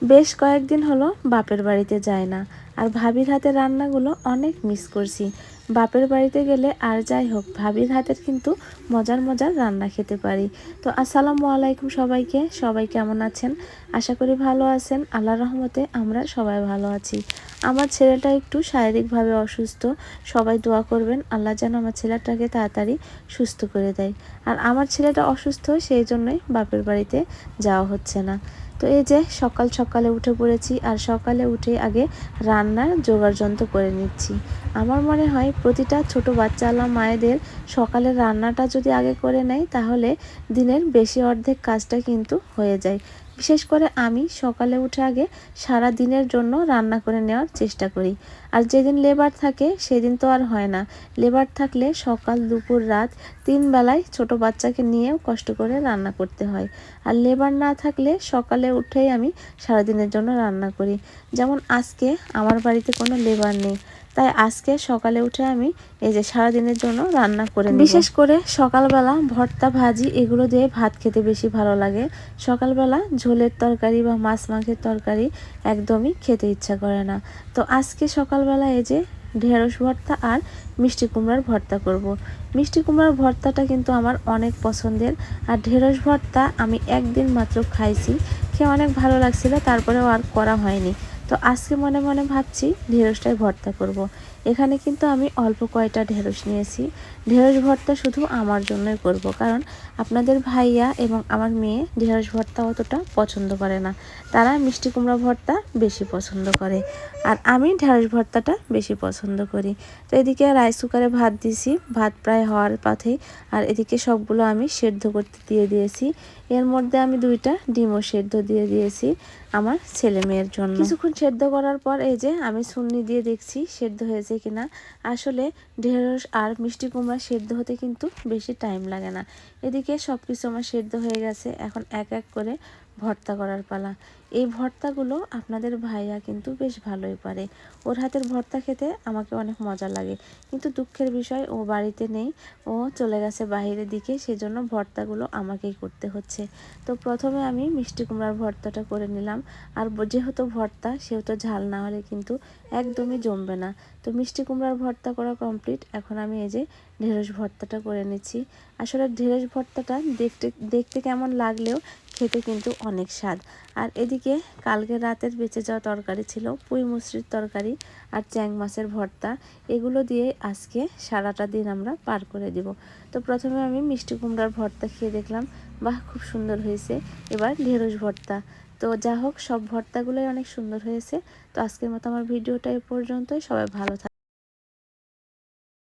বেশ কয়েকদিন হলো বাপের বাড়িতে যাই না, আর ভাবির হাতের রান্নাগুলো অনেক মিস করছি। বাপের বাড়িতে গেলে আর যাই হোক, ভাবির হাতের কিন্তু মজার মজার রান্না খেতে পারি। তো আসসালামু আলাইকুম সবাইকে, সবাই কেমন আছেন? আশা করি ভালো আছেন। আল্লাহর রহমতে আমরা সবাই ভালো আছি। আমার ছেলেটা একটু শারীরিকভাবে অসুস্থ, সবাই দোয়া করবেন আল্লাহ যেন আমার ছেলেটাকে তাড়াতাড়ি সুস্থ করে দেয়। আর আমার ছেলেটা অসুস্থ, সেই জন্যই বাপের বাড়িতে যাওয়া হচ্ছে না। তো এই যে সকাল সকালে উঠে পড়েছি, আর সকালে উঠে আগে রান্নার জোগাড় যন্ত্র করে নিচ্ছি। আমার মনে হয় প্রতিটা ছোট বাচ্চাওয়ালা মায়েদের সকালের রান্নাটা যদি আগে করে নেয়, তাহলে দিনের বেশি অর্ধেক কাজটা কিন্তু হয়ে যায়। বিশেষ করে আমি সকালে উঠে আগে সারা দিনের জন্য রান্না করে নেওয়ার চেষ্টা করি। আর যেদিন লেবার থাকে সেদিন তো আর হয় না। লেবার থাকলে সকাল দুপুর রাত 3 বেলায় ছোট বাচ্চাকে নিয়েও কষ্ট করে রান্না করতে হয়। আর লেবার না থাকলে সকালে উঠেই আমি সারাদিনের জন্য রান্না করি। যেমন আজকে আমার বাড়িতে কোনো লেবার নেই, তাই আজকে সকালে উঠে আমি এই যে সারাদিনের জন্য রান্না করে নেব। বিশেষ করে সকালবেলা ভর্তা ভাজি এগুলো দিয়ে ভাত খেতে বেশি ভালো লাগে। সকালবেলা ঝোলের তরকারি বা মাছ মাংসের তরকারি একদমই খেতে ইচ্ছা করে না। তো আজকে সকালবেলা এই যে ঢেঁড়স ভর্তা আর মিষ্টি কুমড়ার ভর্তা করব। মিষ্টি কুমড়ার ভর্তাটা কিন্তু আমার অনেক পছন্দের। আর ঢেঁড়স ভর্তা আমি একদিন মাত্র খাইছি, খেয়ে অনেক ভালো লাগছিল, তারপরেও আর করা হয়নি। তো আজকে মনে মনে ভাবছি ঢেঁড়সটাই ভর্তা করব। এখানে কিন্তু আমি অল্প কয়টা ঢেঁড়স নিয়েছি। ঢেঁড়স ভর্তা শুধু আমার জন্যই করব, কারণ আপনাদের ভাইয়া এবং আমার মেয়ে ঢেঁড়স ভর্তা অতটা পছন্দ করে না। তারা মিষ্টি কুমড়া ভর্তা বেশি পছন্দ করে, আর আমি ঢেঁড়স ভর্তাটা বেশি পছন্দ করি। তো এদিকে রাইস কুকারে ভাত দিছি, ভাত প্রায় হওয়ার পথেই। আর এদিকে সবগুলো আমি সেদ্ধ করতে দিয়ে দিয়েছি। এর মধ্যে আমি 2টা ডিমও সেদ্ধ দিয়ে দিয়েছি আমার ছেলে মেয়ের জন্য। কিছুক্ষণ সেদ্ধ করার পর এই যে আমি ছুন্নি দিয়ে দেখছি সেদ্ধ হয়েছে কিনা। আসলে ঢেঁড়স আর মিষ্টি কুমড়া সেদ্ধ হতে কিন্তু বেশি টাইম লাগে না। এদিকে সব কিছু আমার সেদ্ধ হয়ে গেছে, এখন এক এক করে ভর্তা করার পালা। এই ভর্তাগুলো আপনাদের ভাইয়া কিন্তু বেশ ভালোই পারে। ওর হাতের ভর্তা খেতে আমাকে অনেক মজা লাগে, কিন্তু দুঃখের বিষয় ও বাড়িতে নেই, ও চলে গেছে বাইরের দিকে, সেজন্য ভর্তাগুলো আমাকেই করতে হচ্ছে। তো প্রথমে আমি মিষ্টি কুমড়ার ভর্তাটা করে নিলাম। আর যেহেতু ভর্তা, সেহেতু ঝাল না হলে কিন্তু একদমই জমবে না। তো মিষ্টি কুমড়ার ভর্তা করা কমপ্লিট, এখন আমি এই যে ঢেঁড়স ভর্তাটা করে নিচ্ছি। আসলে ঢেঁড়স ভর্তাটা দেখতে দেখতে কেমন লাগলেও খেতে কিন্তু অনেক স্বাদ। আর এদিকে কালকে রাতের বেঁচে যাওয়া তরকারি ছিল, পুঁই মুসরির তরকারি আর চ্যাং মাছের ভর্তা। এগুলো দিয়ে আজকে সারাটা দিন আমরা পার করে দিব। তো প্রথমে আমি মিষ্টি কুমড়ার ভর্তা খেয়ে দেখলাম, বাহ খুব সুন্দর হয়েছে। এবার ঢেঁড়স ভর্তা। তো যা হোক, সব ভর্তাগুলোই অনেক সুন্দর হয়েছে। তো আজকের মতো আমার ভিডিওটা এ পর্যন্তই। সবাই ভালো থাকবেন।